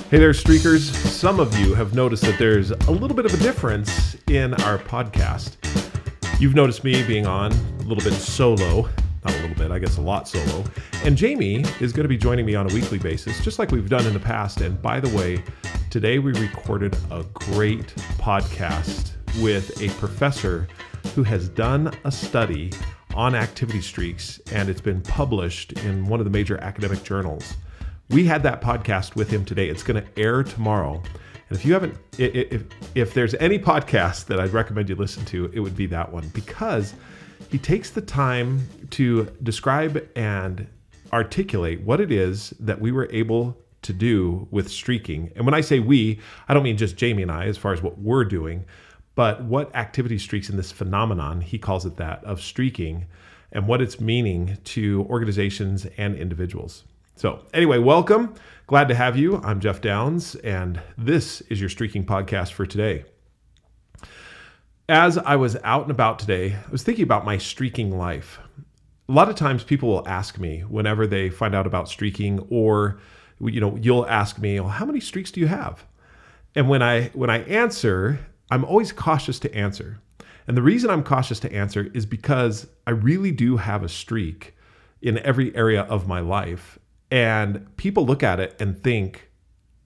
Hey there, Streakers. Some of you have noticed that there's a little bit of a difference in our podcast. You've noticed me being on a little bit solo, not a little bit, I guess a lot solo. And Jami is going to be joining me on a weekly basis, just like we've done in the past. And by the way, today we recorded a great podcast with a professor who has done a study on activity streaks, and it's been published in one of the major academic journals. We had that podcast with him today. It's going to air tomorrow. And if you haven't, if there's any podcast that I'd recommend you listen to, it would be that one, because he takes the time to describe and articulate what it is that we were able to do with streaking. And when I say we, I don't mean just Jami and I as far as what we're doing, but what activity streaks in this phenomenon, he calls it that, of streaking, and what it's meaning to organizations and individuals. So anyway, welcome. Glad to have you. I'm Jeff Downs, and this is your Streaking podcast for today. As I was out and about today, I was thinking about my streaking life. A lot of times people will ask me whenever they find out about streaking, or you'll ask me, well, how many streaks do you have? And when I answer, I'm always cautious to answer. And the reason I'm cautious to answer is because I really do have a streak in every area of my life. And people look at it and think,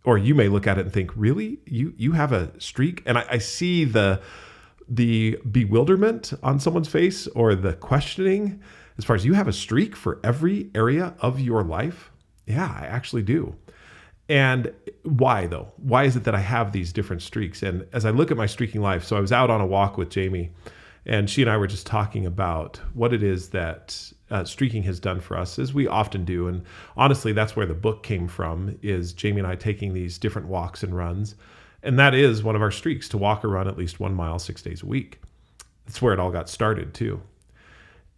or you may look at it and think, really? You have a streak? And I see the bewilderment on someone's face, or the questioning as far as, you have a streak for every area of your life? Yeah, I actually do. And why though? Why is it that I have these different streaks? And as I look at my streaking life, so I was out on a walk with Jami, and she and I were just talking about what it is that streaking has done for us, as we often do. And honestly, that's where the book came from, is Jami and I taking these different walks and runs. And that is one of our streaks, to walk or run at least 1 mile 6 days a week. That's where it all got started too.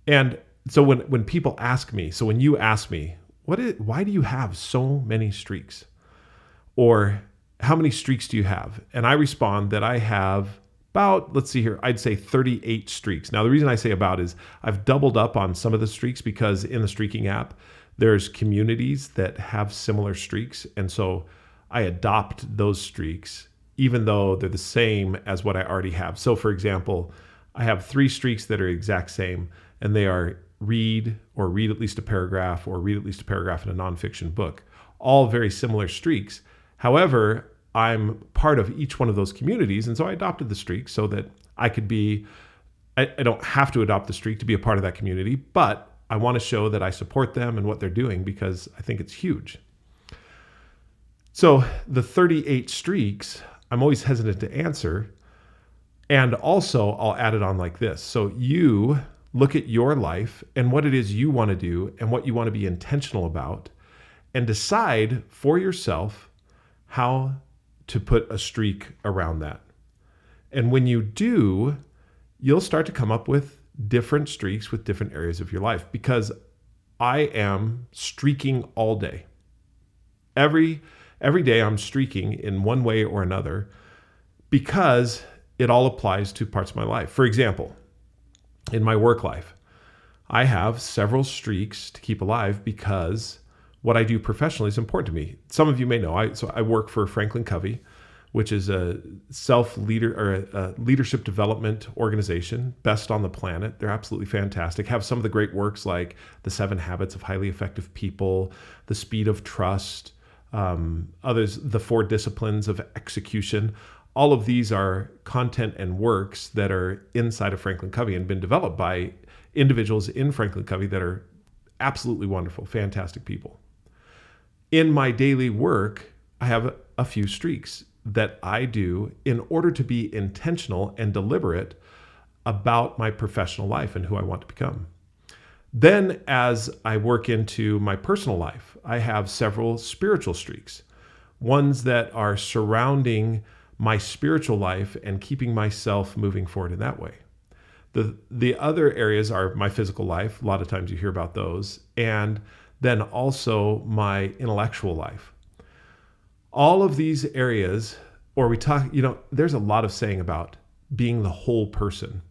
And so when people ask me, so when you ask me, why do you have so many streaks? Or how many streaks do you have? And I respond that I have about, let's see here, I'd say 38 streaks. Now, the reason I say about is I've doubled up on some of the streaks, because in the streaking app, there's communities that have similar streaks. And so I adopt those streaks, even though they're the same as what I already have. So for example, I have 3 streaks that are exact same, and they are read, or read at least a paragraph, or read at least a paragraph in a nonfiction book. All very similar streaks. However, I'm part of each one of those communities, and so I adopted the streak so that I could be, I don't have to adopt the streak to be a part of that community, but I want to show that I support them and what they're doing, because I think it's huge. So the 38 streaks, I'm always hesitant to answer, and also I'll add it on like this. So you look at your life and what it is you want to do and what you want to be intentional about, and decide for yourself how to put a streak around that. And when you do, you'll start to come up with different streaks with different areas of your life, because I am streaking all day. Every day I'm streaking in one way or another, because it all applies to parts of my life. For example, in my work life, I have several streaks to keep alive, because what I do professionally is important to me. Some of you may know, I work for Franklin Covey, which is a leadership development organization, best on the planet. They're absolutely fantastic. Have some of the great works like The 7 Habits of Highly Effective People, The Speed of Trust, others, The 4 Disciplines of Execution. All of these are content and works that are inside of Franklin Covey and been developed by individuals in Franklin Covey that are absolutely wonderful, fantastic people. In my daily work, I have a few streaks that I do in order to be intentional and deliberate about my professional life and who I want to become. Then as I work into my personal life, I have several spiritual streaks, ones that are surrounding my spiritual life and keeping myself moving forward in that way. The other areas are my physical life. A lot of times you hear about those. And then also my intellectual life. All of these areas, or we talk, there's a lot of saying about being the whole person.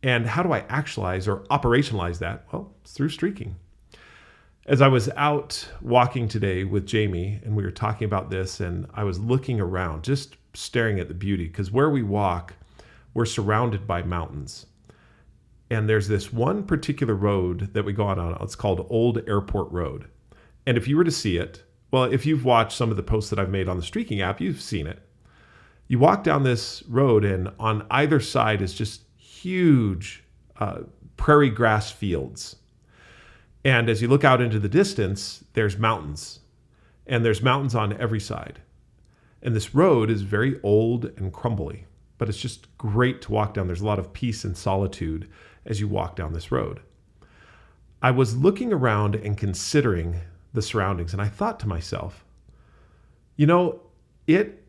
And how do I actualize or operationalize that? Well, it's through streaking. As I was out walking today with Jami and we were talking about this, and I was looking around, just staring at the beauty, because where we walk, we're surrounded by mountains. And there's this one particular road that we go on. It's called Old Airport Road. And if you were to see it, well, if you've watched some of the posts that I've made on the Streakin app, you've seen it. You walk down this road, and on either side is just huge prairie grass fields. And as you look out into the distance, there's mountains. And there's mountains on every side. And this road is very old and crumbly, but it's just great to walk down. There's a lot of peace and solitude as you walk down this road. I was looking around and considering the surroundings, and I thought to myself, it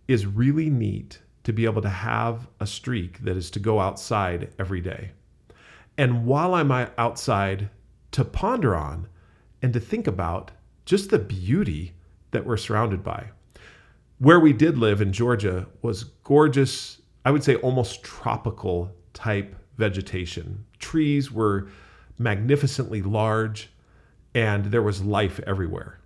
is really neat to be able to have a streak that is to go outside every day. And while I'm outside, to ponder on and to think about just the beauty that we're surrounded by. Where we did live in Georgia was gorgeous, I would say almost tropical type vegetation. Trees were magnificently large, and there was life everywhere.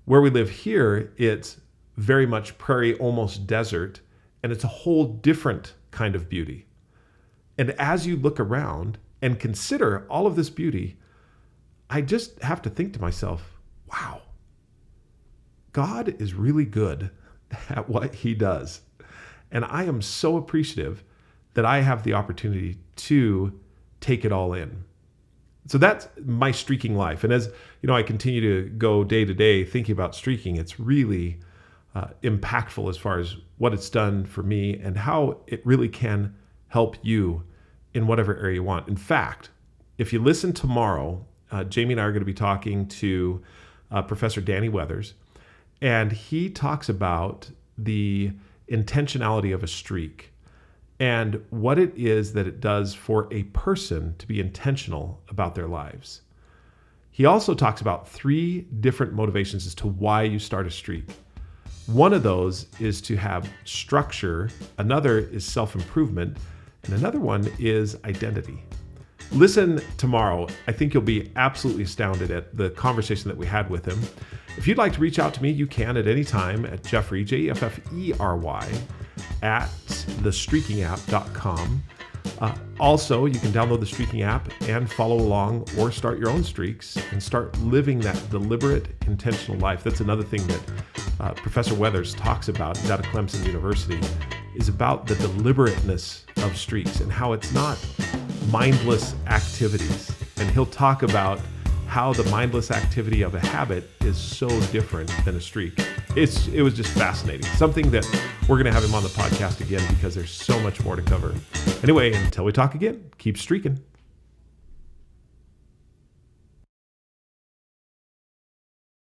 Where we live here, it's very much prairie, almost desert, and it's a whole different kind of beauty. And as you look around and consider all of this beauty, I just have to think to myself, wow, God is really good at what he does. And I am so appreciative that I have the opportunity to take it all in. So that's my streaking life. And as I continue to go day to day thinking about streaking, it's really impactful as far as what it's done for me and how it really can help you in whatever area you want. In fact, if you listen tomorrow, Jami and I are going to be talking to Professor Danny Weathers, and he talks about the intentionality of a streak and what it is that it does for a person to be intentional about their lives. He also talks about 3 different motivations as to why you start a streak. One of those is to have structure, another is self-improvement, and another one is identity. Listen tomorrow. I think you'll be absolutely astounded at the conversation that we had with him. If you'd like to reach out to me, you can at any time at Jeffrey, Jeffery, at thestreakingapp.com. Also, you can download the Streakin app and follow along or start your own streaks and start living that deliberate, intentional life. That's another thing that Professor Weathers talks about. He's out of Clemson University, is about the deliberateness of streaks and how it's not mindless activities. And he'll talk about how the mindless activity of a habit is so different than a streak. It was just fascinating. Something that we're going to have him on the podcast again because there's so much more to cover. Anyway, until we talk again, keep streaking.